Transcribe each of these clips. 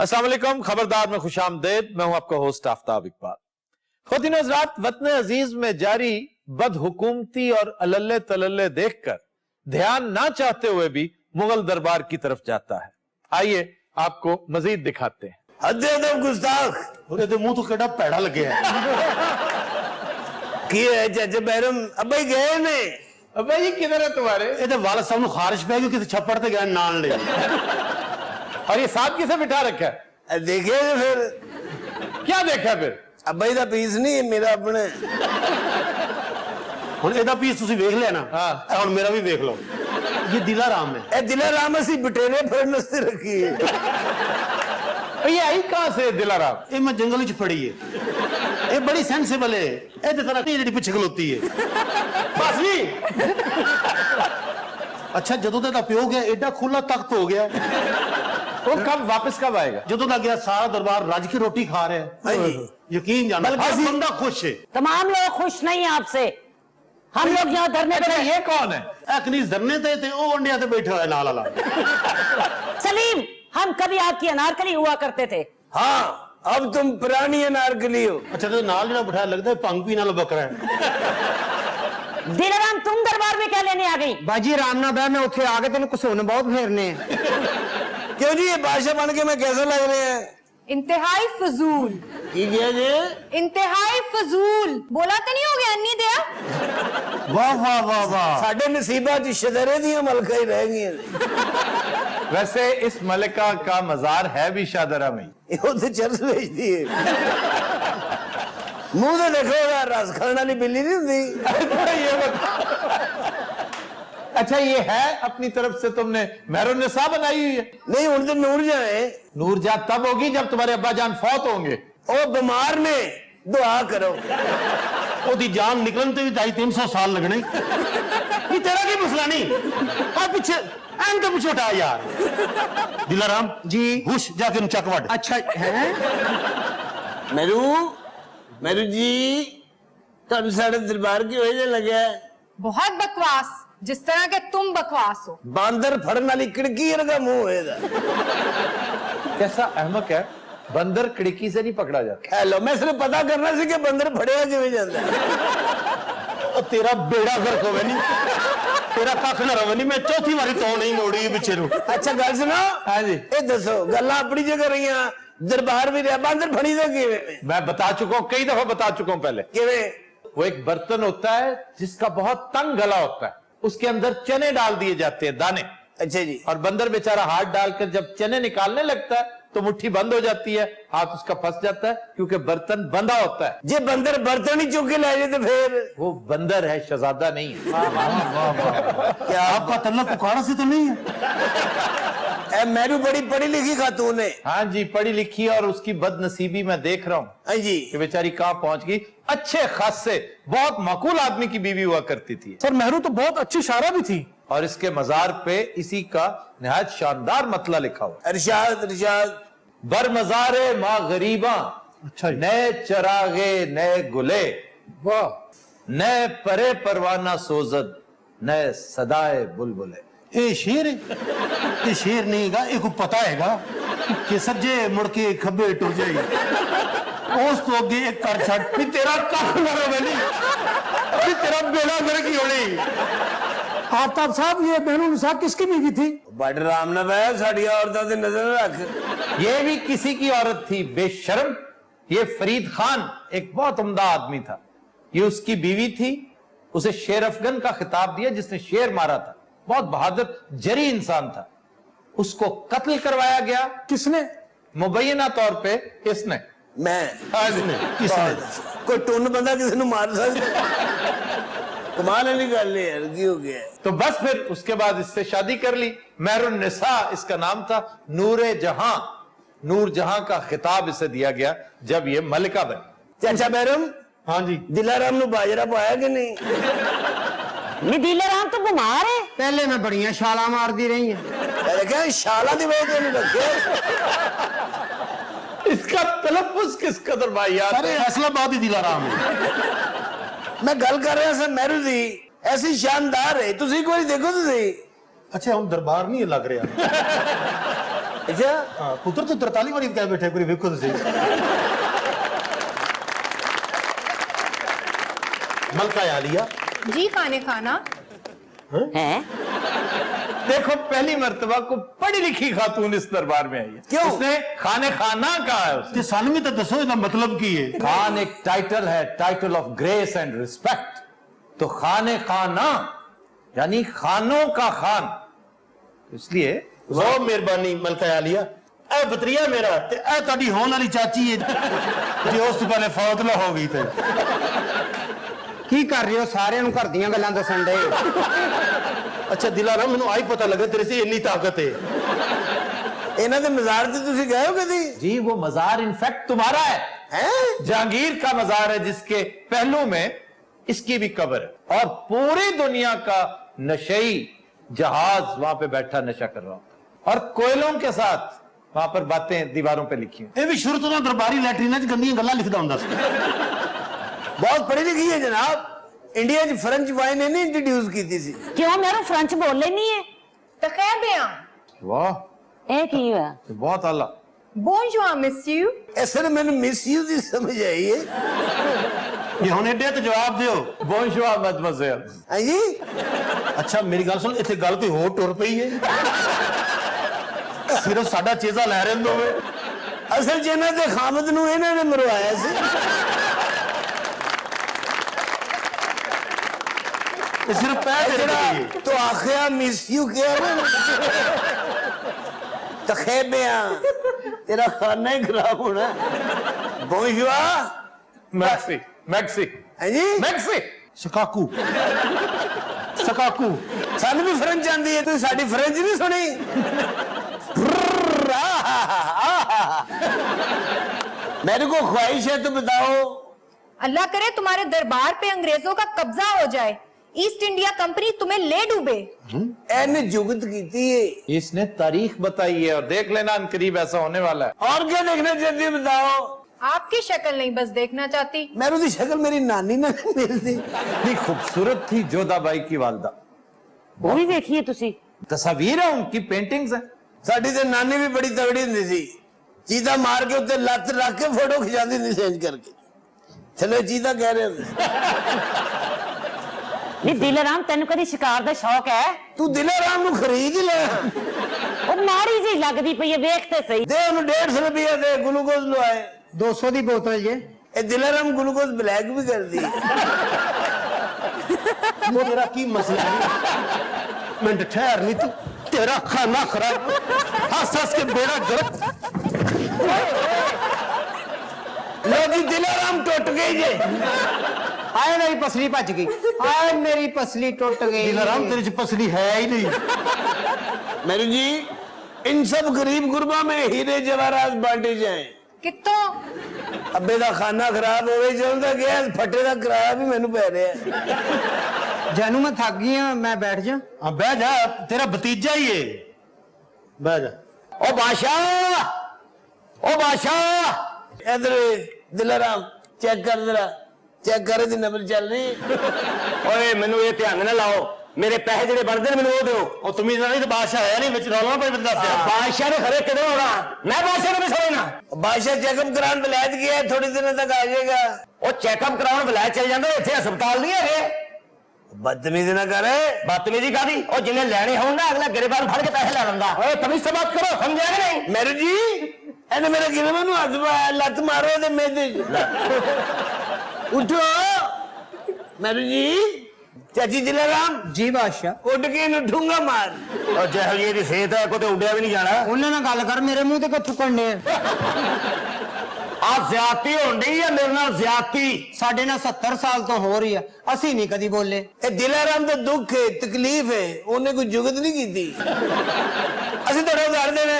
अस्सलाम वालेकुम, खबरदार में खुश आमदेद। मैं हूं आपका होस्ट आफ्ताब इकबाल। ख़वातीन हज़रात, वतन अजीज में जारी बदहुकूमती और अलल्ले तलल्ले देखकर ध्यान ना चाहते हुए भी मुगल दरबार की तरफ जाता है। आइए आपको मजीद दिखाते हैं। हदे अदब गुस्ताख मुंह तो केड़ा पैड़ा लगे है की है चाचा बैरम अब्बे गए ने अबे ये किधर है तुम्हारे? ये तो वाला साहब नु खारिश पै गई, किसी छप्पड़ ते गए नान ले और ये साथ किसे बिठा रखा है? देखे फिर क्या देखा फिर? अब्बे दा पीस नहीं मेरा अपने हुन एदा पीस तुसी देख लिया ना। हाँ। हुन मेरा भी देख लो, ये दिलाराम है। ए दिलाराम असी बटेरे फिरन वास्ते रखी है। ये आई कहां से दिलाराम? ये मैं जंगल विच फड़ी है, ये बड़ी सेंसिबल है। ए ते तरह जेडी पिछ खलोती है बस नहीं। अच्छा जदों दा पियो गया एडा खुला तख्त हो गया, वो कब वापस कब आएगा? जदों दा गया सारा दरबार रज के रोटी खा रहा है। हाँ जी। यकीन जाना हर बंदा खुश है। तमाम लोग खुश नहीं हैं आपसे। हम लोग यहाँ धरने अच्छा पे ये कौन है? कनीज धरने ते ओ अंडिया ते बैठा है नाल वाला। सलीम, हम कभी आपकी अनारकली हुआ करते थे। हाँ अब तुम पुरानी अनारकली हो। अच्छा तो नाल जड़ा बिठाया लगता है भंग पीने वाला बकरा है। दिलाराम, तुम दरबार में क्या लेने आ गई? बाजी आराम ना बह, मैं उठे आगे तेन घसोने बहुत फेरने हैं। क्यों जी ये बादशाह बन के मैं कैसे लग रहे हैं? इंतहाई फजूल, इंतहाई फजूल। बोला तो नहीं हो गया अन्नी दिया। वाह वाह वाह वाह। साडे नसीबा च शदरे दियां मलका ही रह गई। वैसे इस मलिका का मजार है भी शादरा में। वो तो चर्च भेजती है। मुंह तो देखो रस खाने वाली बिल्ली नहीं होती। ये बता। अच्छा ये है अपनी तरफ से तुमने मेहरुन्निसा बनाई हुई है? नहीं हूं तो नूर जाए। नूरजहां तब होगी जब तुम्हारे अब्बा जान फौत होंगे। ओ बीमार ने दुआ करो। ओदी जान निकलन ते भी 250-300 साल लगने। ये तेरा की मसला नहीं। आ पीछे एन तो पीछे हटा यार। दिलाराम जी हुश जाके चक वड। अच्छा है। मेरू जी तुम साढ़े दरबार की वजह लगे बहुत बकवास, जिस तरह के तुम बकवास हो। बांदर फड़न वाली खिड़की का मुंह है। कैसा अहमक है, बंदर खिड़की से नहीं पकड़ा जाता। हेलो मैं सिर्फ पता करना सी कि बंदर फड़िया किवें जांदा है। तेरा बेड़ा गर्क होवे नहीं, तेरा कख ना रवे नहीं। मैं चौथी बारी तो नहीं मोड़ी पिछे रू। अच्छा गल सुनो। हाँ जी। ए दसो गल्लां अपनी जगह रहियां, दरबार भी रहा, बांदर फड़ी दे किवें? मैं बता चुका हूं, कई दफा बता चुका हूं पहले। किवें? वो एक बर्तन होता है जिसका बहुत तंग गला होता है, उसके अंदर चने डाल दिए जाते हैं, दाने। अच्छा जी। और बंदर बेचारा हाथ डालकर जब चने निकालने लगता है तो मुट्ठी बंद हो जाती है, हाथ उसका फंस जाता है क्योंकि बर्तन बंधा होता है। जे बंदर बर्तन ही चुक के ले जाए तो फिर वो बंदर है, शहजादा नहीं है। क्या आपका तल्लक पुकारा से तो नहीं है? ए मेरू बड़ी पढ़ी लिखी खातून है। हाँ जी पढ़ी लिखी, और उसकी बदनसीबी मैं देख रहा हूँ हाँ जी। कि बेचारी कहां पहुंच गई। अच्छे खासे बहुत माकूल आदमी की बीवी हुआ करती थी, सर मेहरू तो बहुत अच्छी शायरा भी थी। और इसके मजार पे इसी का निहायत शानदार मतला लिखा हुआ। इरशाद इरशाद। बर मजारे माँ गरीबा, अच्छा नए चरागे नए गुले, वाह नए परे परवाना सोजद, नए सदाए बुलबुले। ये शेर है? ये शेर नहीं है, एक पता है कि सज्जे मुड़ के खब्बे टुर जाए उस तो अगे एक कर छड़। फिर तेरा कख ना रवे नहीं, फिर तेरा बेड़ा गर्क ही होनी। आफ्ताब साहब, ये मेहरुन्निसा किसकी बीवी थी? बड़ राम ना बह, साड़ी औरतां ते नजर रख। ये भी किसी की औरत थी बेशर्म। ये फरीद खान एक बहुत उम्दा आदमी था, ये उसकी बीवी थी। उसे शेर अफगन का खिताब दिया जिसने शेर मारा था, बहुत बहादुर जरी इंसान था। उसको कत्ल करवाया गया। किसने? मुबैना तौर पे इसने। मैं किसने? कोई टुन बंदा किसी को मार सकता? कमाल वाली गल है यार, की हो गया? तो बस फिर उसके बाद इससे शादी कर ली। मेहरुन्निसा इसका नाम था। नूरे जहां, नूर जहां का खिताब इसे दिया गया जब ये मलिका बनी। चाचा बैरम, हाँ जी। दिलाराम नु बाजरा पाया कि नहीं? दिलाराम तो बीमार है। पहले मैं बढ़िया शाला मार दी रही है। क्या शाला दी वजह से नहीं रखे? इसका तलफ्फुज किस कदर वाहियात अरे है। फैसलाबाद ही दिलाराम है। मैं गल कर रहा सर मेहरू दी, ऐसी शानदार है। तुसी कोई देखो तुसी। अच्छा हम दरबार नहीं लग रहा। अच्छा ਹਾਂ ਪੁੱਤਰ ਤੂੰ 43 ਵਾਰੀ ਕਹਿ ਬੈਠੇ ਕੋਈ ਵੇਖੋ ਤੁਸੀਂ ਮਲਕਾ ਆਲੀਆ जी खाने खाना। हैं? देखो पहली मर्तबा को पढ़ी लिखी खातून इस दरबार में आई है। क्यों? उसने खाने खाना कहा है उसने। ਤੇ ਸਾਨੂੰ ਵੀ ਤਾਂ ਦੱਸੋ ਇਹਦਾ ਮਤਲਬ ਕੀ ਹੈ खान एक टाइटल है, title of grace and respect. तो खाने खाना यानी खानों का खान, इसलिए ਬਹੁਤ ਮਿਹਰਬਾਨੀ ਮਲਕਾ ਆਲੀਆ ਇਹ ਬਤਰੀਆ ਮੇਰਾ ਤੇ ਇਹ ਤੁਹਾਡੀ ਹੋਣ ਵਾਲੀ ਚਾਚੀ ਹੈ ਜੇ ਉਸ ਤੋਂ ਪਹਿਲੇ ਫੌਤ ਨਾ ਹੋ ਗਈ ਤੇ ਕੀ ਕਰ ਰਹੇ ਹੋ ਸਾਰਿਆਂ ਨੂੰ ਘਰ ਦੀਆਂ ਗੱਲਾਂ ਦੱਸਣ ਦੇ ਅੱਛਾ ਦਿਲਾਰਾਮ ਮੈਨੂੰ ਆਈ ਪਤਾ ਲੱਗਾ ਤੇਰੇ 'ਚ ਇੰਨੀ ਤਾਕਤ ਹੈ ਇਹਨਾਂ ਦੇ ਮਜ਼ਾਰ ਤੇ ਤੁਸੀਂ ਗਏ ਹੋ ਕਦੀ जी वो मजार इनफैक्ट तुम्हारा है। हैं जहांगीर का मजार है जिसके पहलू में इसकी भी कब्र है, और पूरी दुनिया का नशई जहाज वहां पे बैठा नशा कर रहा होता, और कोयलों के साथ वहां पर बातें दीवारों पे लिखी हुई। ਇਹ ਵੀ ਸ਼ੁਰੂ ਤੋਂ ਨਾ ਦਰਬਾਰੀ ਲੈਟਰੀਨਾਂ 'ਚ ਗੰਦੀਆਂ ਗੱਲਾਂ ਲਿਖਦਾ ਹੁੰਦਾ ਸੀ बहुत पढ़ी लिखी है जनाब इंडिया च फ्रेंच वाइन ने इंट्रोड्यूस की थी क्यों मेरे फ्रेंच बोल लेनी है? तखैबियां। वाह, ए की हुआ? ये बहुत आला। Bonjour, monsieur। ऐसे ने मैंने मिस यू दी समझ आई है ਇਹ ਹੁਣ ਏਡੇ ਤੇ ਜਵਾਬ ਦਿਓ Bonjour, mademoiselle। हाँ जी ਅੱਛਾ ਮੇਰੀ ਗੱਲ ਸੁਣ ਇੱਥੇ ਗੱਲ ਕੋਈ ਹੋਰ ਟੁਰ ਪਈ ਹੈ ਸਿਰਫ ਸਾਡਾ ਚੇਜ਼ਾ ਲੈ ਰਹੇ ਹੋਵੇ असल च इन्हां दे खामद नूं इन्हां ने मरवाया सी ਇਹ ਸਿਰਫ ਪੈਸੇ ਦੇ ਰਹੀ ਹੈ तो आखिया मिस यू क्या ना तखेबियां तेरा खाना ही खराब होना बोंजवा मैक्सी, मैक्सी, हाँ जी मैक्सी। ਸਕਾਕੂ ਸਕਾਕੂ सानू भी फ्रेंच आंदी है तू साडी फ्रेंच नहीं सुनी मेरे को ख्वाहिश है तो बताओ अल्लाह करे तुम्हारे दरबार पे अंग्रेजों का कब्जा हो जाए, ईस्ट इंडिया कंपनी तुम्हें ले डूबे। एने जुगत कीती है इसने तारीख बताई है, और देख लेना अनकरीब ऐसा होने वाला है। और क्या देखना चाहती है बताओ आपकी शक्ल नहीं बस देखना चाहती। मैं उसकी शक्ल मेरी नानी ने मिलती इतनी खूबसूरत थी जोधाबाई की वालदा। वो भी देखिए तुसी। तस्वीर है उनकी, पेंटिंग्स हैं। साडी ते नानी भी बड़ी तगड़ी हुंदी सी चीता मार के उत्ते लत रख के फोटो खिचाती हुंदी सी इंज करके चलो चीता कह रहे हो नी दिलराम तेन कदी शिकार दा शौक है? तू दिलाराम नू खरीद ही ले ओ माड़ी जी लगदी पई है, वेख ते सही। दे उन्हें 150 रुपया दे ग्लूकोज लवाए 200 ਦੀ ਬੋਤਲ ਜੇ ए दिलाराम ग्लूकोज ब्लैक भी कर दी ਉਹ ਤੇਰਾ ਕੀ ਮਸਲਾ ਹੈ ਮਿੰਟ ਠਹਿਰ ਨਹੀਂ ਤੂੰ ਤੇਰਾ ਖਾਨਾ ਖਰਾਬ ਹੱਸ ਹੱਸ ਕੇ ਬੇੜਾ ਗਰਕ लो जी दिलाराम टूट गई जे ਆਏ ਮੇਰੀ ਪਸਲੀ ਭੱਜ ਗਈ ਆਏ ਮੇਰੀ ਪਸਲੀ ਟੁੱਟ ਗਈ ਦਿਲਾਰਾਮ ਤੇਰੇ 'ਚ ਪਸਲੀ ਹੈ ਹੀ ਨਹੀਂ मेरू जी इन सब गरीब गुरबा में हीरे जवाहरात बांटे जाए कितों? अब्बे दा खाना खराब हो गई ਜਦੋਂ ਦਾ ਗਿਆ ਫੱਟੇ ਦਾ ਕਿਰਾਇਆ ਵੀ ਮੈਨੂੰ ਪੈ ਰਿਹਾ ਜਾਨੂ ਮੈਂ ਥੱਕ ਗਈ ਆ ਮੈਂ ਬੈਠ ਜਾ ਹਾਂ ਬਹਿ ਜਾ ਤੇਰਾ ਭਤੀਜਾ ਹੀ ਏ ਬਹਿ ਜਾ ओ बादशाह इधर दिलाराम चेक कर जरा चेक कर दी नंबर चल रही ਓਏ ਮੈਨੂੰ ਇਹ ਧਿਆਨ ਨਾ ਲਾਓ, ਮੇਰੇ ਪੈਸੇ ਜਿਹੜੇ ਬਣਦੇ ਨੇ ਮੈਨੂੰ ਉਹ ਦਿਓ। ਉਹ ਤੁਮੀ ਨਹੀਂ ਤਾਂ ਬਾਦਸ਼ਾਹ ਹੈ ਨਹੀਂ ਵਿੱਚ ਰੌਲਾ ਪਈ ਬੰਦਾ ਪਿਆ ਬਾਦਸ਼ਾਹ ਨੇ ਖਰੇ ਕਿਦੋਂ ਆਉਣਾ? ਮੈਂ ਬਾਦਸ਼ਾਹ ਨੂੰ ਸਮਝਣਾ। बादशाह चेकअप कराने विलायत गया है थोड़ी दिनों तक आ जाएगा ਉਹ ਚੈੱਕਅਪ ਕਰਾਉਣ ਵਿਲਾਇਤ ਚਲੇ ਜਾਂਦੇ, ਇੱਥੇ ਹਸਪਤਾਲ ਨਹੀਂ ਹੈਗੇ। बदतमीजी ना करे ਬਦਤਮੀਜ਼ੀ ਕਾਦੀ? ਉਹ ਜਿੰਨੇ ਲੈਣੇ ਹੋਣ ਨਾ ਅਗਲਾ ਗਰੀਬਾਂ ਨੂੰ ਫੜ ਕੇ ਪੈਸੇ ਲੈ ਲੈਂਦਾ। ਓਏ ਤਮੀਜ਼ से बात करो, समझा कि नहीं? मेरू जी एने मेरे गिरवे नु हाथ पाया लत मारो ते मेदे उठो मेरू जी चाची दिलाराम ਜੀ ਬਾਦਸ਼ਾਹ उठ के नु ठूंगा मार ਉਹ ਜਿਹੋ ਜਿਹੀ ਦੀ ਸਿਹਤ ਹੈ ਕੋਈ ਉੱਡਿਆ ਵੀ ਨਹੀਂ ਜਾਣਾ। ਉਹਨਾਂ ਨਾਲ ਗੱਲ ਕਰ ਮੇਰੇ ਮੂੰਹ ਤੇ ਕਿਉਂ ਥੁੱਕਣੇ ਆ ਜ਼ਿਆਦਤੀ ਹੁੰਦੀ ਹੈ ਮੇਰੇ ਨਾਲ, ਜ਼ਿਆਦਤੀ। ਸਾਡੇ ਨਾਲ 70 ਸਾਲ ਤੋਂ ਹੋ ਰਹੀ ਆ ਅਸੀਂ ਨਹੀਂ ਕਦੀ ਬੋਲੇ ए दिलाराम तो दुख है तकलीफ है उन्हें कोई जुगत नहीं की थी ਅਸੀਂ ਤੁਹਾਡਾ ਉਧਾਰ ਦੇਣਾ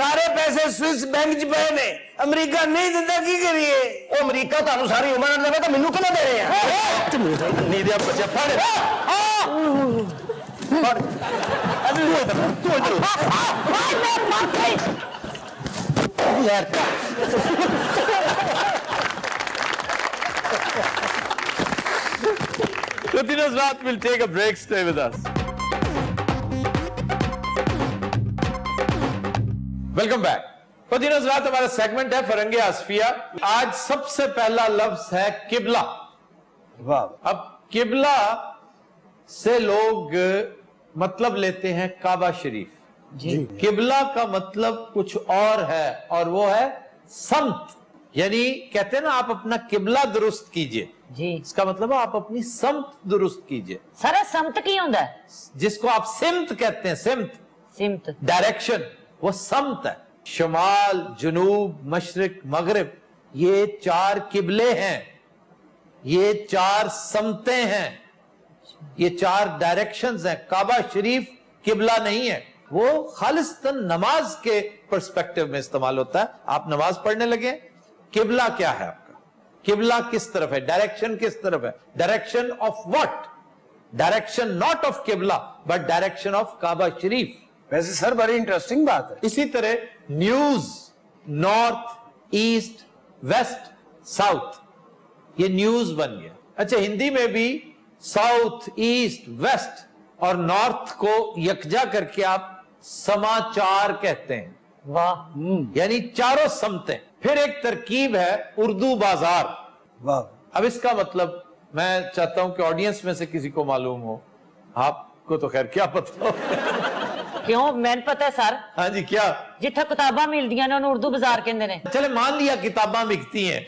ਸਾਰੇ ਪੈਸੇ ਸਵਿਸ ਬੈਂਕ 'ਚ ਪਏ ਨੇ ਅਮਰੀਕਾ ਨਹੀਂ ਦਿੰਦਾ ਕੀ ਕਰੀਏ ਉਹ ਅਮਰੀਕਾ ਤੁਹਾਨੂੰ ਸਾਰੀ ਉਮਰ ਨਾਲ ਦੇਵੇ ਤਾਂ ਮੈਨੂੰ ਕਿਉਂ ਦੇ ਰਹੇ ਆ? ਨੀ ਦੇ ਬੱਚਾ ਫੜ ਤੂੰ ਇਧਰ ਯਾਰ Rutin Hazrat will take a break. Stay with us. Welcome back. खवातीन हज़रात, हमारा सेगमेंट है फरंगे आसफिया। आज सबसे पहला लफ्ज है किबला। वाह। अब किबला से लोग मतलब लेते हैं काबा शरीफ। जी किबला का मतलब कुछ और है, और वो है समत। यानी कहते हैं ना, आप अपना किबला दुरुस्त कीजिए, जी इसका मतलब है आप अपनी समत दुरुस्त कीजिए। सर समत की होंदा है? जिसको आप सिमत कहते हैं, सिमत सिमत डायरेक्शन, वो समत है। शुमाल, जुनूब, मशरिक, मगरिब, ये 4 किबले हैं, ये 4 समतें हैं, ये 4 डायरेक्शंस हैं। काबा शरीफ किबला नहीं है, वो खालिस्तन नमाज के पर्सपेक्टिव में इस्तेमाल होता है। आप नमाज पढ़ने लगे, किबला क्या है आपका? किबला किस तरफ है? डायरेक्शन किस तरफ है? Direction of what? Direction not of किबला बट डायरेक्शन ऑफ काबा शरीफ। वैसे सर बड़ी इंटरेस्टिंग बात है। इसी तरह news, north, east, west, south, ये न्यूज बन गया। अच्छा, हिंदी में भी साउथ, ईस्ट, वेस्ट और नॉर्थ को यकजा करके आप समाचार कहते हैं। वाह। यानी चारों समतें। फिर एक तरकीब है उर्दू बाजार। वाह। अब इसका मतलब मैं चाहता हूं कि ऑडियंस में से किसी को मालूम हो, आपको तो खैर क्या पता हो। क्यों, मैंने पता है सर। हाँ जी, क्या? जिथे किताबां मिलदियां ने उन्हें उर्दू बाजार कहंदे ने। चले मान लिया किताबां बिकती हैं,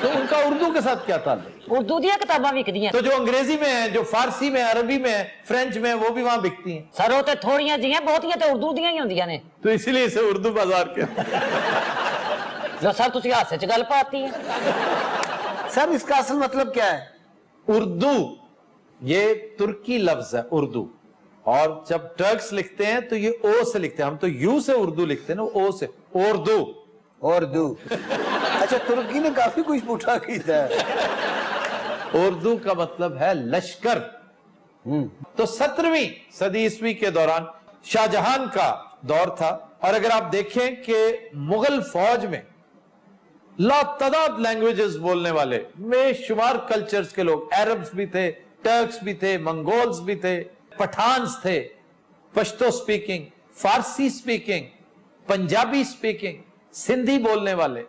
तो उनका उर्दू के साथ क्या ताल्लुक? उर्दू दी किताबां विकदियां तो जो अंग्रेजी में है, जो फारसी में, अरबी में, फ्रेंच में, वो भी वहां बिकती हैं। सर वो तो थोड़ियां जियां, बहुतियां तो उर्दू दियां ही होंदियां ने। तो इसलिए इसे उर्दू बाजार कहते हैं। जो सर तुसी हासे च गल पाती है। सर इसका असल मतलब क्या है? उर्दू ये तुर्की लफ्ज है, उर्दू। और जब टर्क्स लिखते हैं तो ये ओ से लिखते हैं, हम तो यू से उर्दू लिखते हैं ना, ओ से उर्दू। उर्दू। अच्छा, तुर्की ने काफी कुछ पूछा किया है। उर्दू का मतलब है लश्कर। तो 17वीं सदी ईस्वी के दौरान शाहजहां का दौर था, और अगर आप देखें कि मुगल फौज में लातादाद लैंग्वेजेस बोलने वाले बेशुमार कल्चर्स के लोग, अरब्स भी थे, टर्क्स भी थे, मंगोल्स भी थे, पठान्स थे, पश्तो स्पीकिंग, फारसी स्पीकिंग, पंजाबी स्पीकिंग, सिंधी बोलने वाले,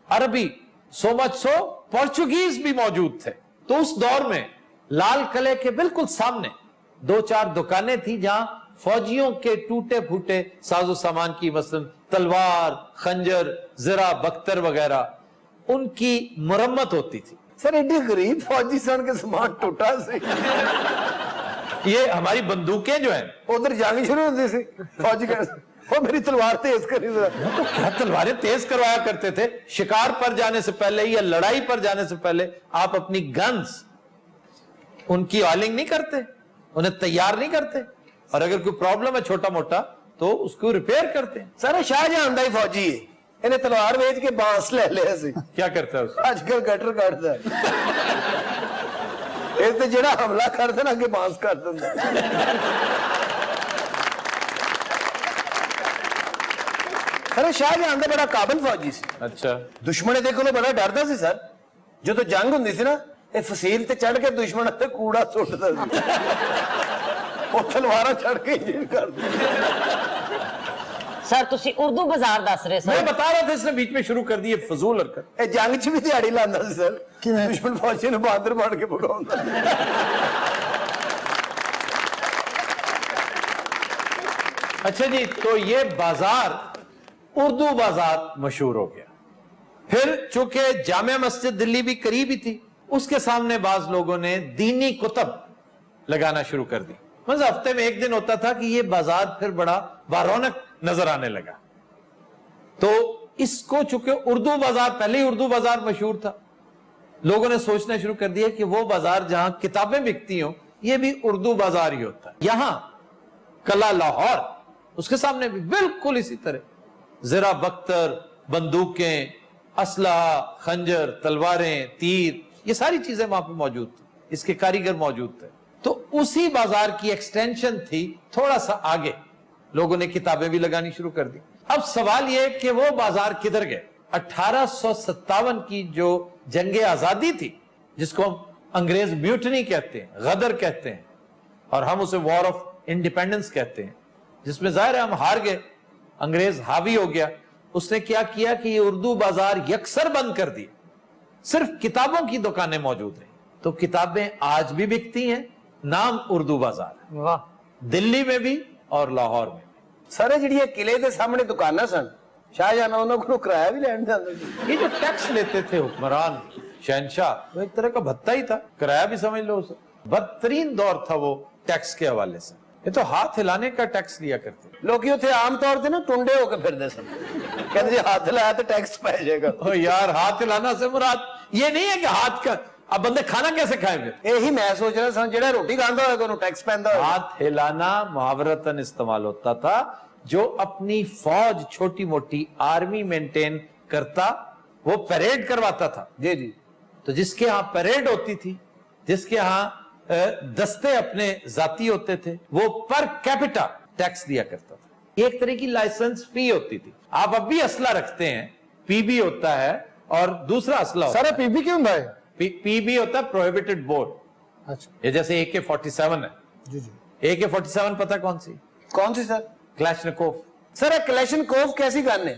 अरबी, सो मच सो पोर्चुगीज भी मौजूद थे। तो उस दौर में लाल किले के बिल्कुल सामने 2-4 दुकानें थी जहां फौजियों के टूटे फूटे साजो सामान की, मसलन तलवार, खंजर, जरा, बख्तर वगैरह, उनकी मुरम्मत होती थी। सर एडी गरीब फौजी सन के सामान टूटा से। ये हमारी बंदूकें जो हैं, उधर जंग शुरू होती थी, फौजी का वो मेरी तलवार तेज करी। तो क्या तलवारें तेज करवाया करते थे। शिकार पर जाने से पहले या लड़ाई पर जाने से पहले आप अपनी गन्स, उनकी ऑयलिंग नहीं करते, उन्हें तैयार नहीं करते, और अगर कोई प्रॉब्लम है छोटा मोटा तो उसको रिपेयर करते हैं। सर शाहजहां दा ही फौजी है, इन्हें तलवार बेच के बांस ले लिया सी। क्या करता है उसको? आजकल गटर काटदा ये तो जेड़ा हमला करते ना अगे बांस कर दिंदा। अरे शाहजहां दा बड़ा काबिल फौजी सी। अच्छा, दुश्मन दे कोलों बड़ा डरदा सी सर। जो तो जंग हुंदी सी ना, ये फसील ते चढ़ के दुश्मन ते कूड़ा सुੱਟਦਾ ਸੀ। ਉਹ ਤਲਵਾਰਾਂ ਚੜ ਕੇ ਜੀਰ ਕਰਦੀ। सर तुसी उर्दू बाजार दस रहे मैं सर। बता रहा था, इसने बीच में शुरू कर दी है फजूल हरकत। ਇਹ ਜੰਗ 'ਚ ਵੀ ਦਿਹਾੜੀ ਲਾਉਂਦਾ ਸੀ ਸਰ। ਦੁਸ਼ਮन फौजी ਨੂੰ बहादुर बन के भगाਉਂਦਾ। अच्छा जी, तो ये बाजार उर्दू बाजार मशहूर हो गया। फिर चूंकि जामिया मस्जिद दिल्ली भी करीब ही थी, उसके सामने बाज लोगों ने दीनी कुतब लगाना शुरू कर दी। मतलब हफ्ते में एक दिन होता था कि ये बाजार फिर बड़ा बारौनक नजर आने लगा। तो इसको चूंकि उर्दू बाजार, पहले ही उर्दू बाजार मशहूर था, लोगों ने सोचना शुरू कर दिया कि वो बाजार जहां किताबें बिकती हो, ये भी उर्दू बाजार ही होता है। यहां कला लाहौर, उसके सामने भी बिल्कुल इसी तरह जरा, बख्तर, बंदूकें, असलहा, खंजर, तलवारें, तीर, ये सारी चीजें वहां पे मौजूद थी, इसके कारीगर मौजूद थे। तो उसी बाजार की एक्सटेंशन थी, थोड़ा सा आगे लोगों ने किताबें भी लगानी शुरू कर दी। अब सवाल यह कि वो बाजार किधर गए? 1857 की जो जंगे आजादी थी, जिसको हम अंग्रेज म्यूटनी कहते हैं, गदर कहते हैं, और हम उसे वॉर ऑफ इंडिपेंडेंस कहते हैं, जिसमें जाहिर है हम हार गए, अंग्रेज हावी हो गया, उसने क्या किया कि ये उर्दू बाजार यकसर बंद कर दिए, सिर्फ किताबों की दुकानें मौजूद रही। तो किताबें आज भी बिकती हैं, नाम उर्दू बाजार है, वाह, दिल्ली में भी और लाहौर में। ਸਾਰੇ ਜਿਹੜੀਆਂ ਕਿਲੇ ਦੇ ਸਾਹਮਣੇ ਦੁਕਾਨਾਂ ਸਨ, ਸ਼ਾਹਜਹਾਨ ਉਹਨਾਂ ਕੋਲੋਂ ਕਿਰਾਇਆ ਵੀ ਲੈਣ ਜਾਂਦੇ ਸੀ। ये जो टैक्स लेते थे हुक्मरान शहनशाह, वो एक तरह का भत्ता ही था, किराया भी समझ लो उसे। बदतरीन दौर था वो टैक्स के हवाले से। ये तो हाथ हिलाने का टैक्स लिया करते। ਲੋਕੀ ਉੱਥੇ ਆਮ ਤੌਰ ਤੇ ਨਾ ਟੁੰਡੇ ਹੋ ਕੇ ਫਿਰਦੇ ਸਨ, ਕਹਿੰਦੇ ਜੇ ਹੱਥ ਲਾਇਆ ਤਾਂ ਟੈਕਸ ਪੈ ਜਾਏਗਾ। ओ यार, हाथ हिलाना से मुराद ये नहीं है कि हाथ का, अब बंदे खाना कैसे खाएंगे? ਇਹੀ ਮੈਂ ਸੋਚ ਰਿਹਾ ਸਾਂ, ਜਿਹੜਾ ਰੋਟੀ ਖਾਂਦਾ ਹੋਏਗਾ ਉਹਨੂੰ ਟੈक्स ਪੈਂਦਾ ਹੋਏਗਾ। हाथ हिलाना मुहावरतन इस्तेमाल होता था। जो अपनी फौज छोटी मोटी आर्मी मेंटेन करता, वो परेड करवाता था। जी जी। तो जिसके यहां परेड होती थी, जिसके यहां दस्ते अपने जाती होते थे, वो पर कैपिटा टैक्स दिया करता था। एक तरह की लाइसेंस फी होती थी। आप अब भी असला रखते हैं, पीबी होता है, और दूसरा असला होता है। पीबी क्यों है? पीबी होता है प्रोहिबिटेड बोर्ड। अच्छा, ये जैसे AK-47 है। जी जी। AK-47 पता कौन सी? कौन सी सर? क्लैशनिकोव। सर क्लैशनिकोव कैसी गन है?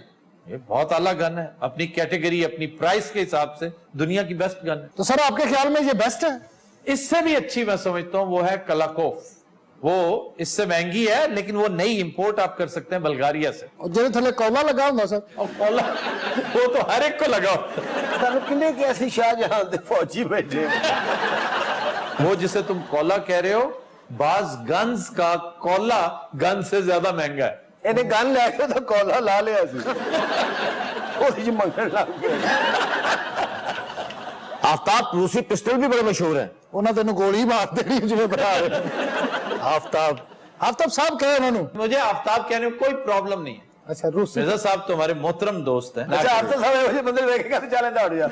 ये बहुत आला गन है, अपनी कैटेगरी, अपनी प्राइस के हिसाब से दुनिया की बेस्ट गन है। तो सर आपके ख्याल में ये बेस्ट है? इससे भी अच्छी मैं समझता हूं वो है कलाकोव। वो इससे महंगी है, लेकिन वो नई इंपोर्ट आप कर सकते हैं बल्गारिया से। और जो थले कोला लगा होगा सर? और कोला वो तो हर एक को लगा होता सर किन्ने कैसी शाहजहां दे फौजी बैठे है। वो जिसे तुम कोला कह रहे हो, बाज गन्स का कोला गन से ज्यादा महंगा है। ਇਹਨੇ ਗਨ ਲੈ ਕੇ ਤਾਂ ਕੋਲਾ ਲਾ ਲਿਆ ਸੀ, ਉਹਦੇ ਚ ਮੰਗਣ ਲੱਗ ਪਿਆ। आफ्ताब रूसी पिस्टल भी बड़े मशहूर हैं। उन्हें तेन गोली मार देनी जिवें बता रहे। आफ्ताब आफ्ताब साहब कहे उन्होंने। मुझे आफ्ताब कहने में कोई प्रॉब्लम नहीं है। अच्छा, रूसी। मिर्जा साहब तो हमारे मोहतरम दोस्त हैं। अच्छा, आप तो सब ਇਹੋ ਜਿਹੇ ਬੰਦੇ ਵੇਖੇਗਾ ਤੇ ਚੱਲ ਦੌੜ ਜਾ।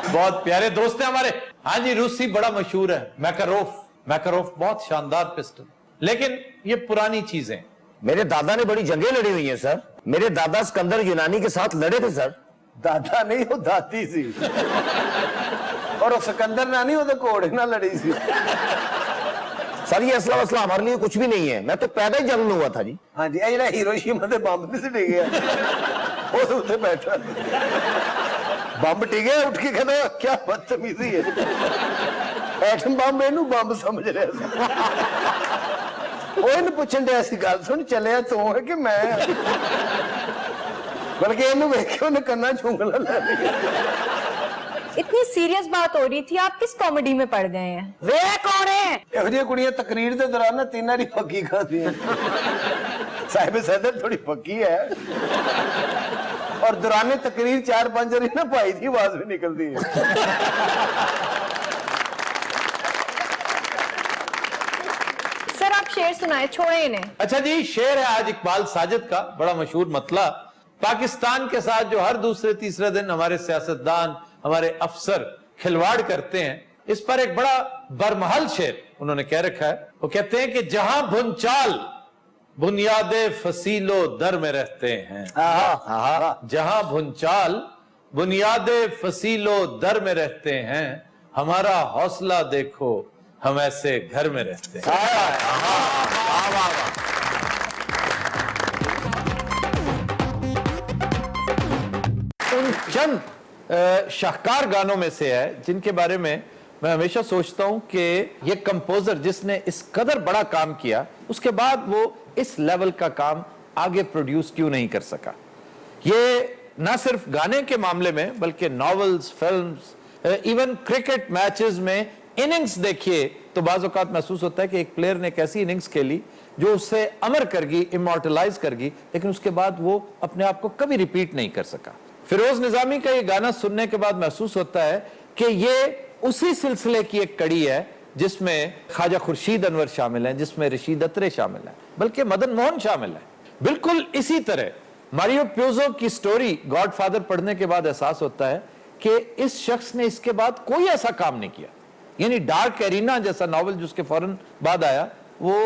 बहुत प्यारे दोस्त हैं हमारे। हाँ जी, रूसी बड़ा मशहूर है, मैकारोफ बहुत शानदार पिस्टल, लेकिन ये पुरानी चीजें। मेरे दादा ने बड़ी जंगें लड़ी हुई हैं सर। मेरे दादा सिकंदर यूनानी के साथ लड़े थे सर। ਦਾਦਾ ਨਹੀਂ, ਉਹ ਦਾਦੀ ਸੀ। और ਉਹ सिकंदर ना नहीं, ਉਹਦੇ ਘੋੜੇ ਨਾਲ ਲੜੀ ਸੀ। सर ये असला वसला हमारे लिए कुछ भी नहीं है। मैं तो पैदा ही जंग में हुआ था जी। हाँ जी, ਇਹ ਜਿਹੜਾ ਹੀਰੋਸ਼ੀਮਾ ਦੇ ਬੰਬ ਨਹੀਂ ਸੀ ਡਿੱਗਿਆ, ਉਹਦੇ ਉੱਤੇ ਬੈਠਾ ਬੰਬ ਡਿੱਗਿਆ, ਉੱਠ ਕੇ ਕਹਿੰਦਾ ਕੀ ਬਦਤਮੀਜ਼ੀ ਹੈ, ਐਟਮ ਬੰਬ ਇਹਨੂੰ ਬੰਬ ਸਮਝ ਰਿਹਾ ਸੀ। ਉਹ ਇਹਨੂੰ ਪੁੱਛਣ ਡਿਆ ਸੀ, ਗੱਲ ਸੁਣ, ਚੱਲਿਆ ਤੂੰ ਹੈ ਕਿ ਮੈਂ? ਬਲਕਿ ਇਹਨੂੰ ਵੇਖ ਕੇ ਉਹਨੇ ਕੰਨਾਂ 'ਚ ਉਂਗਲਾਂ ਲੈ ਲਈਆਂ। इतनी सीरियस बात हो रही थी, आप किस कॉमेडी में पड़ गए हैं? वे कौन है? ਇਹੋ ਜਿਹੀਆਂ ਕੁੜੀਆਂ ਤਕਰੀਰ ਦੇ ਦੌਰਾਨ ਨਾ 3 ਵਾਰੀ ਫੱਕੀ ਖਾਦੀਆਂ। ਸਾਹਿਬ ਸਦਰ ਥੋੜੀ ਫੱਕੀ ਹੈ, और दौरान तकरीर 4-5 वारी ना भाई की आवाज भी निकलती है। सर आप शेर सुनाए, छोड़े इन्हें। अच्छा जी, शेर है आज इकबाल साजिद का, बड़ा मशहूर मतला। पाकिस्तान के साथ जो हर दूसरे तीसरे दिन हमारे सियासतदान, हमारे अफसर खिलवाड़ करते हैं, इस पर एक बड़ा बरमहल शेर उन्होंने कह रखा है। वो कहते हैं कि जहां भुनचाल बुनियादे फसीलो दर में रहते हैं, जहां भुनचाल बुनियादे फसीलो दर में रहते हैं, हमारा हौसला देखो हम ऐसे घर में रहते हैं। उन चंद शाहकार गानों में से है जिनके बारे में मैं हमेशा सोचता हूं कि ये कंपोजर जिसने इस कदर बड़ा काम किया, उसके बाद वो इस लेवल का काम आगे प्रोड्यूस क्यों नहीं कर सका। ये ना सिर्फ गाने के मामले में, बल्कि novels, films, even cricket matches में इनिंग्स देखिए तो बाज़ औक़ात महसूस होता है कि एक प्लेयर ने एक ऐसी इनिंग्स खेली जो उससे अमर कर गई, इमॉर्टलाइज कर गई, लेकिन उसके बाद वो अपने आप को कभी रिपीट नहीं कर सका। फिरोज निजामी का ये गाना सुनने के बाद महसूस होता है कि ये उसी सिलसिले की एक कड़ी है जिसमें ख्वाजा खुर्शीद अनवर शामिल हैं, जिसमें रशीद अत्रे शामिल हैं, बल्कि मदन मोहन शामिल हैं। बिल्कुल इसी तरह मारियो प्यूजो की स्टोरी गॉडफादर पढ़ने के बाद एहसास होता है कि इस शख्स ने इसके बाद कोई ऐसा काम नहीं किया, यानी डार्क एरिना जैसा नॉवल जिसके फौरन बाद आया, वो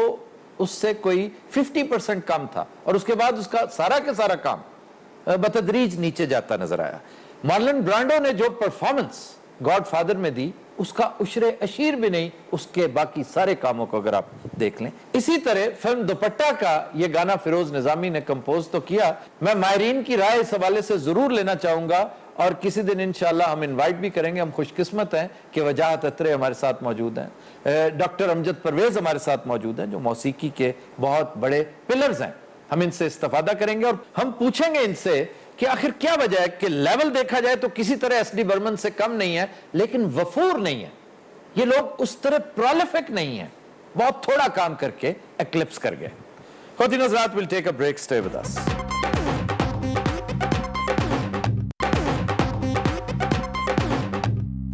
उससे कोई 50% कम था, और उसके बाद उसका सारा के सारा काम बतदरीज नीचे जाता नजर आया। मार्लन ब्रांडो ने जो परफॉर्मेंस गॉडफादर में दी, اس کا عشر اشیر بھی نہیں اس کے باقی سارے کاموں کو اگر آپ دیکھ لیں. اسی طرح فلم دوپٹہ کا یہ گانا فیروز نظامی نے کمپوز تو کیا. میں ماہرین کی رائے اس حوالے سے ضرور لینا چاہوں گا اور کسی دن انشاءاللہ ہم انوائٹ بھی کریں گے. ہم خوش قسمت ہیں کہ وجاہت اترے ہمارے ساتھ موجود ہیں, ڈاکٹر امجد پرویز ہمارے ساتھ موجود ہیں جو موسیقی کے بہت بڑے پلرز ہیں. ہم ان سے استفادہ کریں گے اور ہم پوچھیں گے ان سے کہ آخر کیا وجہ ہے کہ لیول دیکھا جائے تو کسی طرح ایس ڈی برمن سے کم نہیں ہے لیکن وفور نہیں ہے. یہ لوگ اس طرح پرولیفک نہیں ہیں, بہت تھوڑا کام کر کے ایکلپس کر گئے. خواتین و حضرات, we'll take a break, stay with us.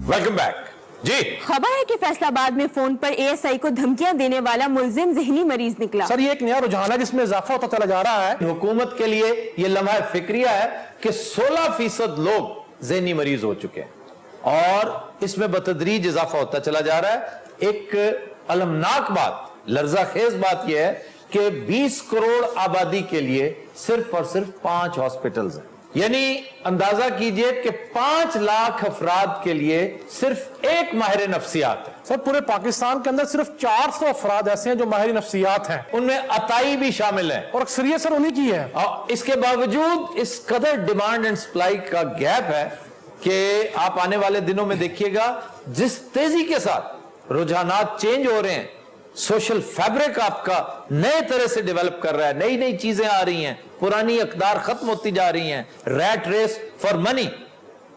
Welcome back. جی خبر ہے کہ فیصل آباد میں phone per A S I کو دھمکیاں دینے والا ملزم ذہنی مریض نکلا. سر یہ ایک نیا رجحان ہے جس میں اضافہ ہوتا چلا جا رہا ہے. حکومت کے لیے یہ لمحہ فکریہ ہے کہ 16% لوگ ذہنی مریض ہو چکے ہیں اور اس میں بتدریج اضافہ ہوتا چلا جا رہا ہے. ایک المناک بات, لرزہ خیز بات یہ ہے کہ 20 کروڑ آبادی کے لیے صرف اور صرف 5 ہاسپٹلز ہیں. یعنی اندازہ کیجئے کہ 5 لاکھ افراد کے لیے صرف ایک ماہر نفسیات ہے. سر پورے پاکستان کے اندر صرف 400 افراد ایسے ہیں جو ماہر نفسیات ہیں, ان میں عطائی بھی شامل ہیں اور اکثریت سر انہی کی ہے. اس کے باوجود اس قدر ڈیمانڈ اینڈ سپلائی کا گیپ ہے کہ آپ آنے والے دنوں میں دیکھیے گا جس تیزی کے ساتھ رجحانات چینج ہو رہے ہیں, سوشل فیبرک آپ کا نئے طرح سے ڈیولپ کر رہا ہے, نئی نئی چیزیں آ رہی ہیں, پرانی اقدار ختم ہوتی جا رہی ہیں, ریٹ ریس فار منی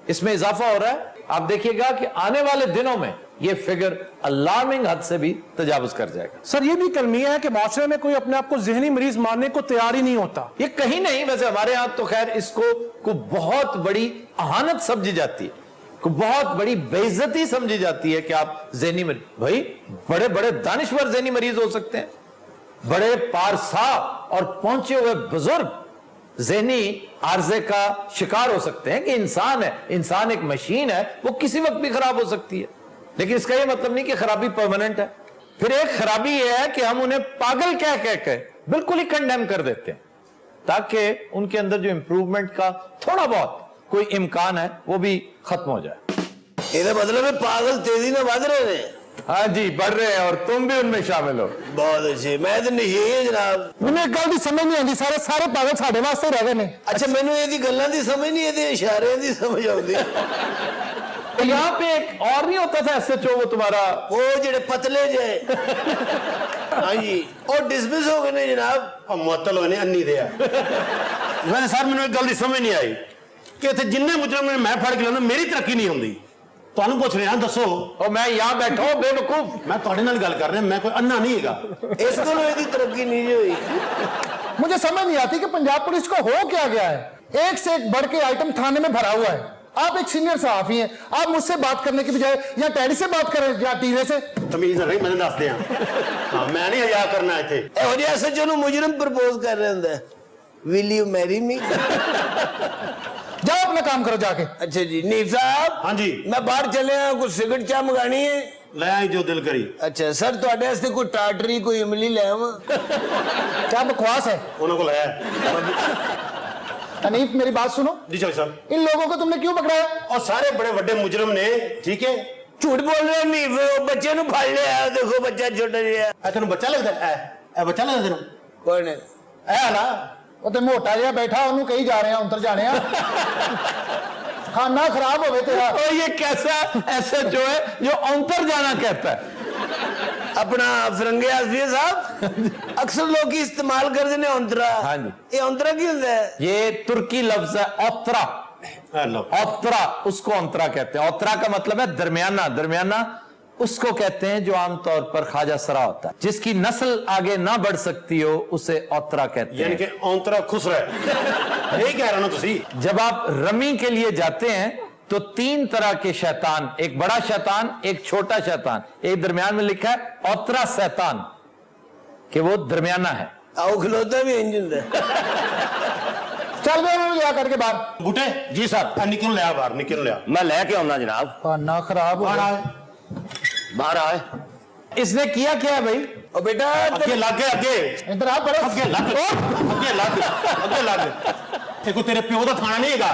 اس میں اضافہ ہو رہا ہے. آپ دیکھیے گا کہ آنے والے دنوں میں یہ فگر الارمنگ حد سے بھی تجاوز کر جائے گا. سر یہ بھی کلمیہ ہے کہ معاشرے میں کوئی اپنے آپ کو ذہنی مریض ماننے کو تیار ہی نہیں ہوتا. یہ کہیں نہیں, ویسے ہمارے ہاں تو خیر اس کو بہت بڑی اہانت سمجھی جاتی ہے, کو بہت بڑی بے عزتی سمجھی جاتی ہے کہ آپ ذہنی مریض. بھائی بڑے بڑے دانشور ذہنی مریض ہو سکتے ہیں, بڑے پارسا اور پہنچے ہوئے بزرگ ذہنی عارضے کا شکار ہو سکتے ہیں کہ انسان ہے, انسان ایک مشین ہے, وہ کسی وقت بھی خراب ہو سکتی ہے. لیکن اس کا یہ مطلب نہیں کہ خرابی پرماننٹ ہے. پھر ایک خرابی یہ ہے کہ ہم انہیں پاگل کہہ کے بالکل ہی کنڈیم کر دیتے ہیں تاکہ ان کے اندر جو امپروومنٹ کا تھوڑا بہت کوئی امکان ہے وہ بھی ختم ہو جائے. یہ مطلب ہے پاگل تیزی میں بڑھ رہے ہیں. ہاں جی, بڑھ رہے ہیں اور تم بھی ان میں شامل ہو. بہت اچھے. میں تو نہیں جناب, مجھے ایک گل دی سمجھ نہیں آتی, سارے پاگل ساڈے واسطے رہ گئے نے. اچھا مینوں یہ گلاں دی سمجھ نہیں, یہ اشارے دی سمجھ آتی. یہاں پہ ایک اور نہیں ہوتا تھا ایس ایچ او, وہ تمہارا وہ جڑے پتلے جے ہاں جی وہ ڈسمس ہو گئے نے جناب. معطل ہوئے نے انی دیا. ویسے سر مینوں ایک گل دی سمجھ نہیں آئی کہ اتنے جن مجرم نے میں پھڑ کے لانا میری ترقی نہیں ہوندی. تانوں پوچھ رہے ہیں دسو, اور میں یہاں بیٹھا ہوں بے وقوف, میں تہاڈے نال گل کر رہا, میں کوئی انا نہیں ہے گا. اس کو یہ ترقی نہیں ہوئی. مجھے سمجھ نہیں آتی کہ پنجاب پولیس کو ہو کیا گیا ہے, ایک سے ایک بڑھ کے آئٹم تھانے میں بھرا ہوا ہے. آپ ایک سینئر صحافی ہیں, آپ مجھ سے بات کرنے کی بجائے یا ٹیڈی سے بات کریں یا ٹیوے سے. تمیز نہ رہی, میں دس دیا میں نہیں حیا کرنا اتنے. یہو جہا ایس ایچ او مجرم پرپوز کر رہے ہوں, ول یو میری می. جاؤ اپنا کام کرو جا کے. اچھا جی نیب صاحب. ہاں جی, میں باہر چلے ہوں, کچھ سگرٹ چاہ منگانی ہے. لے آئی جو دل کری. اچھا سر تھوڑے واسطے کوئی ٹاٹری کوئی املی لے آواں. کیا بکواس ہے. انہوں کو لایا. حنیف میری بات سنو. جی چل صاحب, ان لوگوں کو تم نے کیوں پکڑا ہے؟ اور سارے بڑے بڑے مجرم نے, ٹھیک ہے, جھوٹ بول رہے ہیں نیب, بچے نو پھڑ لیا, دیکھو بچہ چھوٹا جہا. اے تینوں بچہ لگتا ہے, اے بچہ لگتا تینوں, کون ہے اے آلا وہ تو موٹا جہا بیٹھا, انہوں کہیں جا رہے ہیں, انتر جانے ہیں. کھانا خراب ہوئے تیرا. اور یہ کیسا ایس ایچ او ہے جو اونتر جانا کہتا ہے. اپنا فرنگے آصفیہ صاحب اکثر لوگ استعمال کر دینے اونترا. ہاں جی, یہ اونترا کی ہوتا ہے؟ یہ ترکی لفظ ہے اوترا. اوترا اس کو اونترا کہتے ہیں. اوترا کا مطلب ہے درمیانہ. درمیانہ اس کو کہتے ہیں جو عام طور پر خواجہ سرا ہوتا ہے, جس کی نسل آگے نہ بڑھ سکتی ہو اسے اوترا کہتے ہیں. یعنی کہ اونترا خسرا ہے. یہی کہہ رہا نا تسی. جب آپ رمی کے لیے جاتے ہیں تو 3 طرح کے شیطان, ایک بڑا شیطان, ایک چھوٹا شیطان, ایک درمیان میں لکھا ہے اوترا شیطان کہ وہ درمیانہ ہے. آؤ کھلوتا بھی انجن ہے. چل گئے انہوں نے لیا کر کے باہر. بوٹے جی صاحب, نکل لیا باہر, نکل لیا. میں لے کے آنا جناب. کھانا خراب ہو گیا. باہر آئے. اس نے کیا کیا ہے بھائی؟ اور بیٹا اگے لاگے, اگے ادھر آپ بڑے اگے لاگے, اگے لاگے, اگے لاگے. یہ کوئی تیرے پیو دا تھانا نہیں ہے گا.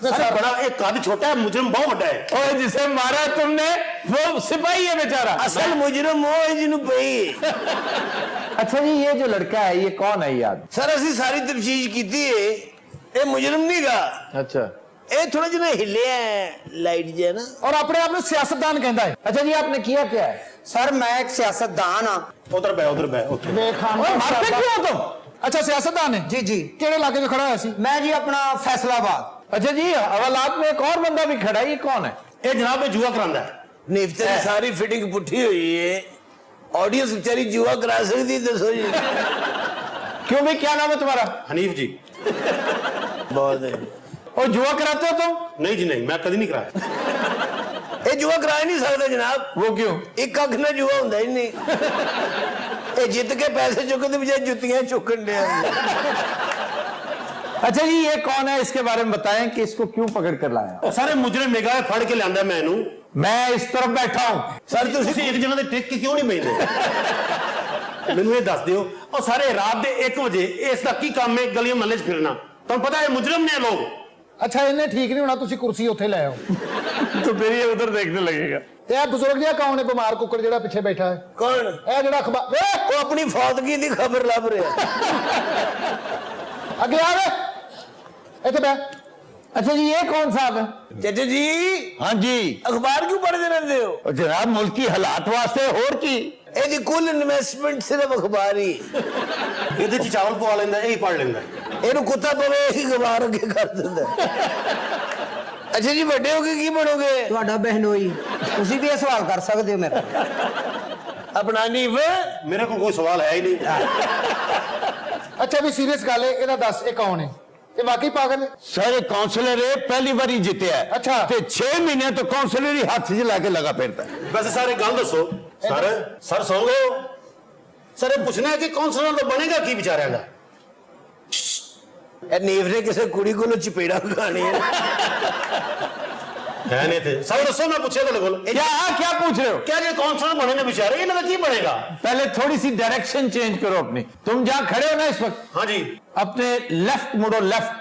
सर बड़ा एक कद छोटा है, मुजरिम बहुत बड़ा है। ओए जिसे मारा तुमने वो सिपाही है बेचारा। असल मुजरम वो है जिन्हों पई। अच्छा जी, ये जो लड़का है ये कौन है याद? सर असि सारी तफ्तीश की थी, ये मुजरम नहीं गा, अच्छा, ये थोड़ा जिना हिलिया लाइट जे ना। और अपने आप में सियासतदान कहता है। अच्छा जी, आपने किया क्या है? सर मैं एक सियासतदान हाँ। उधर बह उधर। मारते क्यों हो तुम? अच्छा सियासतदान है जी जी। केड़े इलाके में खड़ा है सी? मैं जी अपना फैसलाबाद। अच्छा जी, हवालात में एक और बंदा भी खड़ा है, ये कौन है? ये जनाब जुआ करांदा है। निफ्ते की सारी फिटिंग पुठी हुई है, ऑडियंस बेचारी जुआ करा सकती, दसो जी। क्यों भी, क्या नाम है तुम्हारा? हनीफ जी। बहुत है। और जुआ कराते हो तुम? नहीं जी नहीं, मैं कभी नहीं कराया। ये जुआ करा ही नहीं सकता जनाब। वो क्यों? एक अख ना जुआ होता ही नहीं। ये जित के पैसे चुकते बजाय जुतियां चुकन दे। अच्छा जी, ये कौन है, इसके बारे में बताएं कि इसको क्यों पकड़ कर लाया? सारे मुजरिम निगाह फड़ के लिया मैनू। मैं इस तरफ बैठा हूं। सर तुसी एक जगह ते टिक के क्यों नहीं बैठे? मैनू ये दस दियो। और सारे रात दे 1 बजे इसका की काम है गलियों महल्ले च फिरना? तुम पता है मुजरिम ने लोग। अच्छा इन्हें ठीक नहीं होना, तुसी कुर्सी उत्थे ले आओ। तो फिर ये उधर देखने लगेगा। ये बुजुर्ग जिहा कौन है बीमार कुकड़ जेड़ा पीछे बैठा है? कौन? ए जेड़ा अखबार वो अपनी फौतगी की खबर लभ रहा। अगे आ वे इथे बैठ। अच्छा जी, ये कौन साहब है? चाचा जी, हाँ जी। अखबार क्यों पढ़ते रहते हो? और जनाब मुल्क की हालात वास्ते और की ਇਹਦੀ ਕੁੱਲ ਇਨਵੈਸਟਮੈਂਟ ਸਿਰਫ ਅਖਬਾਰ ਹੀ। ਇਹਦੇ ਚ ਚਾਵਲ ਪਵਾ ਲੈਂਦਾ, ਇਹ ਹੀ ਪੜ ਲੈਂਦਾ। ਇਹਨੂੰ ਕੁੱਤਾ ਪਵੇ ਇਹੀ ਅਖਬਾਰ ਅੱਗੇ ਕਰ ਦਿੰਦਾ। ਅੱਛਾ ਜੀ, ਵੱਡੇ ਹੋ ਕੇ ਕੀ ਬਣੋਗੇ? ਤੁਹਾਡਾ ਬਹਿਨੋਈ। ਤੁਸੀਂ ਵੀ ਇਹ ਸਵਾਲ ਕਰ ਸਕਦੇ ਹੋ ਮੇਰੇ ਤੋਂ। ਆਪਣਾ ਨੀਵ मेरे को कोई सवाल है ही नहीं। अच्छा भी सीरियस गल है, ਇਹਦਾ ਦੱਸ ਇਹ ਕੌन है? ये वाकई पागल है? सारे काउंसलर पहली बार ही जीते है। अच्छा। ते 6 महीने तो काउंसलर ही हाथ से लाके लगा फिरता है। वैसे सारे गल दसो। सर सुन लो। सर ये पूछना है कि काउंसलर तो बनेगा की बेचारिਆਂ ਦਾ? ਇਹ ਨੀਵ ਨੇ ਕਿਸੇ ਕੁੜੀ ਕੋਲੋਂ ਚਪੇੜਾ ਖਾਣੀ ਹੈ। है नहीं थे। सर दसो, मैं पूछे तो बोलो। क्या पूछ रहे हो? क्या ये काउंसलर बने ने बेचारे, इन्हें की बनेगा? पहले थोड़ी सी डायरेक्शन चेंज करो अपनी। तुम जहां खड़े हो ना इस वक्त, हाँ जी। अपने लेफ्ट मुड़ो, लेफ्ट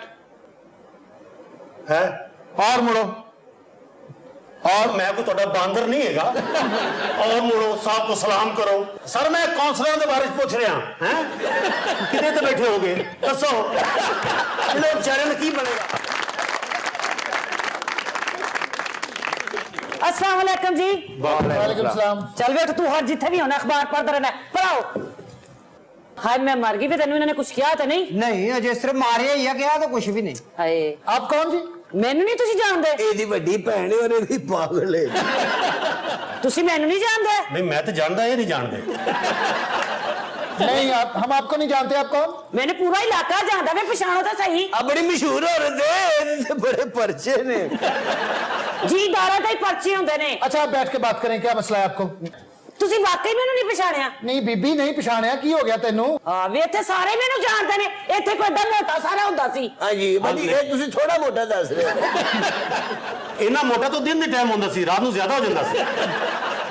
है और मुड़ो। और मैं कोई थोड़ा बांदर नहीं हैगा। और मुड़ो, साहब को सलाम करो। सर मैं काउंसलर के बारे में पूछ रहा हैं, कितने तो बैठे होगे? दसो इन्हें बेचारे ने की बनेगा? अस्सलाम वालेकुम जी। वालेकुम सलाम। चल बेटा तू हर जिथे भी होना अखबार पढ़ता रहना, पढ़ाओ। हाय मैं मर गई, तेन इन्होंने कुछ किया तो नहीं? नहीं अजे सिर्फ मारिया ही है, क्या तो कुछ भी नहीं। हाय आप कौन जी? मैनू नहीं तुसी जानदे? ਇਹਦੀ ਵੱਡੀ ਭੈਣ ਹੈ ਔਰ ਇਹਦੀ ਪਾਗਲ ਹੈ। तुसी मैनू नहीं जानदे? नहीं मैं तो जानता, ये नहीं जानते। नहीं आप, हम आपको नहीं जानते। आप कौन? मैंने पूरा इलाका जानदा, वे पछाणो तो सही। ਆ ਬੜੀ ਮਸ਼ਹੂਰ ਔਰਤ ਹੈ, ਇਹਦੇ ਤੇ ਬੜੇ ਪਰਚੇ ਨੇ। जी दारा ते पर्चे हुंदे ने। अच्छा आप बैठ के बात करें, क्या मसला है आपको? तुसी वाकई मैनू नहीं पछाणिया? नहीं बीबी नहीं पछाणिया, की हो गया तेनू? हां वे इत्थे सारे मैनू जानदे ने, इत्थे कोई ਏਡਾ ਮੋਟਾ ਸਾਰਾ ਹੁੰਦਾ ਸੀ। ਹਾਂਜੀ ਬਾਕੀ ਇਹ ਤੁਸੀਂ ਥੋੜਾ ਮੋਟਾ ਦੱਸ ਰਹੇ ਹੋ। इन्ना मोटा तो दिन के टाइम होंदा सी, रात ਨੂੰ ज्यादा हो जाता सी।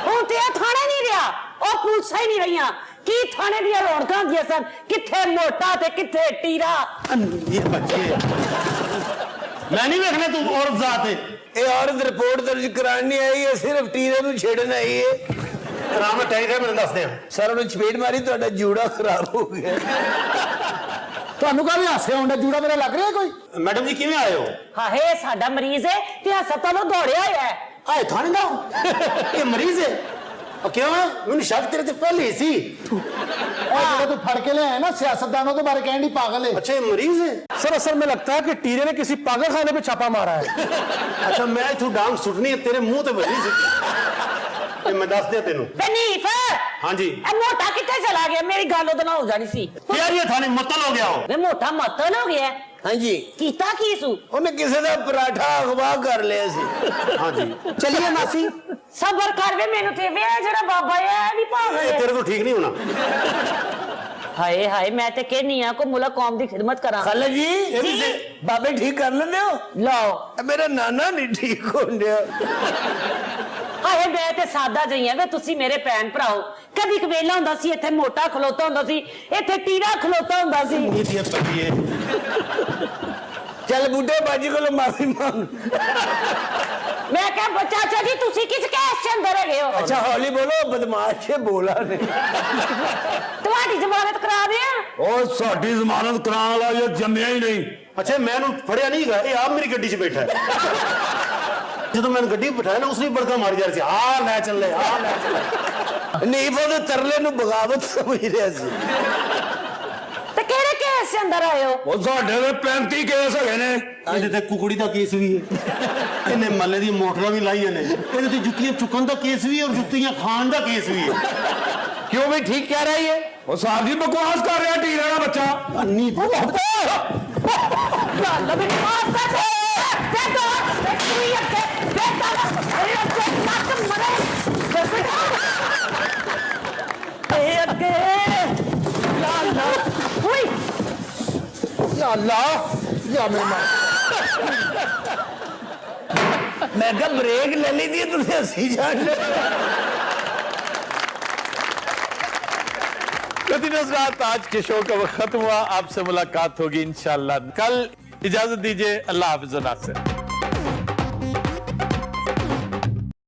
ਹੁਣ ਤੇ ਇਹ ਥਾਣੇ ਨਹੀਂ ਰਿਹਾ, ਉਹ ਪੁਲਿਸ ਹੀ ਨਹੀਂ ਰਹੀਆਂ। ਕੀ ਥਾਣੇ ਦੀਆਂ ਰੌਣਕਾਂ ਹੁੰਦੀਆਂ ਸਨ, ਕਿੱਥੇ ਮੋਟਾ ਤੇ ਕਿੱਥੇ ਟੀਰਾ। ये बच्चे मैं नहीं देखना तू औरत जात है। ਇਹ ਔਰਤ ਰਿਪੋर्ट ਦਰਜ ਕਰਾਉਣ ਨਹੀਂ ਆਈ ਹੈ, ਸਿਰਫ ਟੀਰੇ ਨੂੰ ਛੇੜਨ ਆਈ ਹੈ। आराम में टाइम है, मैंने दस दिया। ਸਰ ਉਹਨੇ ਚਪੇੜ ਮਾਰੀ, ਤੁਹਾਡਾ ਜੂੜਾ ਖਰਾਬ ਹੋ ਗਿਆ। ਤੁਹਾਨੂੰ ਕਾਹਦੇ ਹਾਸੇ ਆਉਂਦਾ? ਜੂੜਾ ਮੇਰਾ ਲੱਗ ਰਿਹਾ ਕੋਈ? मैडम जी किवें आए हो? ਹਾਏ ਸਾਡਾ ਮਰੀਜ਼ ਹੈ ਤੇ ਹਸਪਤਾਲੋਂ ਦੌੜਿਆ ਹੋਇਆ ਹੈ। आए थाने दा ये मरीज है? और क्यों है? मैंने शक तेरे ते पहले ही सी। ਇਹ ਜਿਹੜਾ ਤੂੰ ਫੜ ਕੇ ਲਿਆਇਆ ਨਾ ਸਿਆਸਤਦਾਨों के बारे कहने पागल है। अच्छा ये मरीज है? सर असल में लगता है कि टीरे ने किसी पागल खाने पे छापा मारा है। अच्छा मैं इथों डांग सुटनी है, तेरे मुंह ते बजी सी। ये मैं दस दिया तेनू। ਬਨੀਫ हाँ जी। ਇਹ ਮੋਟਾ ਕਿੱਥੇ ਚਲਾ ਗਿਆ? ਮੇਰੀ ਗੱਲ ਉਹਦੇ ਨਾਲ ਹੋ ਜਾਣੀ ਸੀ। यार ये थाने मतल हो गया हो। ਵੇ ਮੋਟਾ ਮਤਨ ਹੋ ਗਿਆ। ਹਾਂਜੀ ਕੀਤਾ ਕੀ ਸੂ? ਉਹਨੇ ਕਿਸੇ ਦਾ ਪਰਾਠਾ ਅਗਵਾ ਕਰ ਲਿਆ ਸੀ। हाँ जी। चलिए मासी। ਸਬਰ ਕਰ ਵੇ, ਮੈਨੂੰ ਤੇ ਵੇ ਜਿਹੜਾ ਬਾਬਾ ਹੈ ਇਹ ਵੀ ਭਾਗ ये ਹੈ। तेरे तो ठीक नहीं होना। ਹਾਏ ਹਾਏ ਮੈਂ ਤੇ ਕਹਿਨੀ ਆ ਕੋ ਮੁਲਾ ਕੌਮ ਦੀ ਖਿਦਮਤ ਕਰਾਂ। ਖਾਲਾ ਜੀ ਜੀ। ਬਾਬੇ ਠੀਕ ਕਰ ਲੈਂਦੇ ਹੋ? ਲਓ ਇਹ ਮੇਰਾ ਨਾਨਾ ਨਹੀਂ ਠੀਕ ਹੋਣ ਡਿਆ। ਹਾਏ ਮੈਂ ਤੇ ਸਾਦਾ ਜਈਆਂ ਵੇ, ਤੁਸੀਂ ਮੇਰੇ ਭੈਣ ਭਰਾਓ। ਕਦੀ ਕਵੇਲਾ ਹੁੰਦਾ ਸੀ ਇੱਥੇ ਮੋਟਾ ਖਲੋਤਾ ਹੁੰਦਾ ਸੀ, ਇੱਥੇ ਟੀਰਾ ਖਲੋਤਾ ਹੁੰਦਾ ਸੀ। ये पति है। ਚੱਲ ਬੁੱਢੇ ਬਾਜੀ ਕੋਲੋਂ ਮਾਫੀ ਮੰਗ। मैं क्या चाचा जी तुसी किस केस च अंदर है हो ਅੱਛਾ ਹੌਲੀ ਬੋਲੋ, ਬਦਮਾਸ਼ ਹੈ ਬੋਲਾ ਨੇ। तुम्हारी जमानत करा दिया ਉਹ ਸਾਡੀ ਜ਼ਮਾਨਤ ਕਰਾਉਣ ਵਾਲਾ ਇਹ ਜੰਮਿਆ ਹੀ ਨਹੀਂ। ਅੱਛਾ ਮੈਂ ਇਹਨੂੰ ਫੜਿਆ ਨਹੀਂ ਹੈਗਾ, ਇਹ ਆਪ ਮੇਰੀ ਗੱਡੀ 'ਚ ਬੈਠਾ ਹੈ। ਜਦੋਂ ਮੈਨੂੰ ਗੱਡੀ 'ਚ ਬਿਠਾਇਆ ਨਾ ਉਸਨੇ ਬੜਕਾ ਮਾਰੀ ਜਾ ਰਹੀ ਸੀ, ਆ ਲੈ ਚੱਲੇ, ਆ ਲੈ ਚੱਲੇ। ਨਹੀਂ ਉਹਦੇ ਤਰਲੇ ਨੂੰ ਬਗਾਵਤ ਸਮਝ ਰਿਹਾ ਸੀ। ते केड़े केस च अंदर आए हो ਉਹ ਸਾਡੇ ਦੇ 35 ਕੇਸ ਹੈਗੇ ਨੇ। ਇਹਦੇ ਤੇ ਕੁਕੜੀ ਦਾ ਕੇਸ ਵੀ ਹੈ, ਇਹਨੇ ਮੱਲੇ ਦੀ ਮੋਟਰਾਂ ਵੀ ਲਾਈਆਂ ਨੇ, ਇਹਦੇ ਤੇ ਜੁੱਤੀਆਂ ਚੁੱਕਣ ਦਾ ਕੇਸ ਵੀ ਹੈ ਔਰ ਜੁੱਤੀਆਂ ਖਾਣ ਦਾ ਕੇਸ ਵੀ ਹੈ। ਕਿਉਂ ਵੀ ਠੀਕ ਕਹਿ ਰਹੀ ਹੈ? ਉਹ ਸਾਹਿਬ ਜੀ ਬਕਵਾਸ ਕਰ ਰਿਹਾ ਢੀਲ ਵਾਲਾ ਬੱਚਾ। ਨਹੀਂ Allah beni maaf कर दे sen de तू ये sen de nasıl mare अगे या अल्लाह ओए या अल्लाह या मेहमान ਮੈਂ ਕਿਹਾ ਬ੍ਰੇਕ ਲੈ ਲਈ ਦੀ ਤੁਸੀਂ ਹੱਸੀ ਜਾਂਦੇ। हज़रात आज के शो का वक्त खत्म हुआ, आपसे मुलाकात होगी इंशाअल्लाह कल। इजाजत दीजिए, अल्लाह हाफिज़ व नासिर।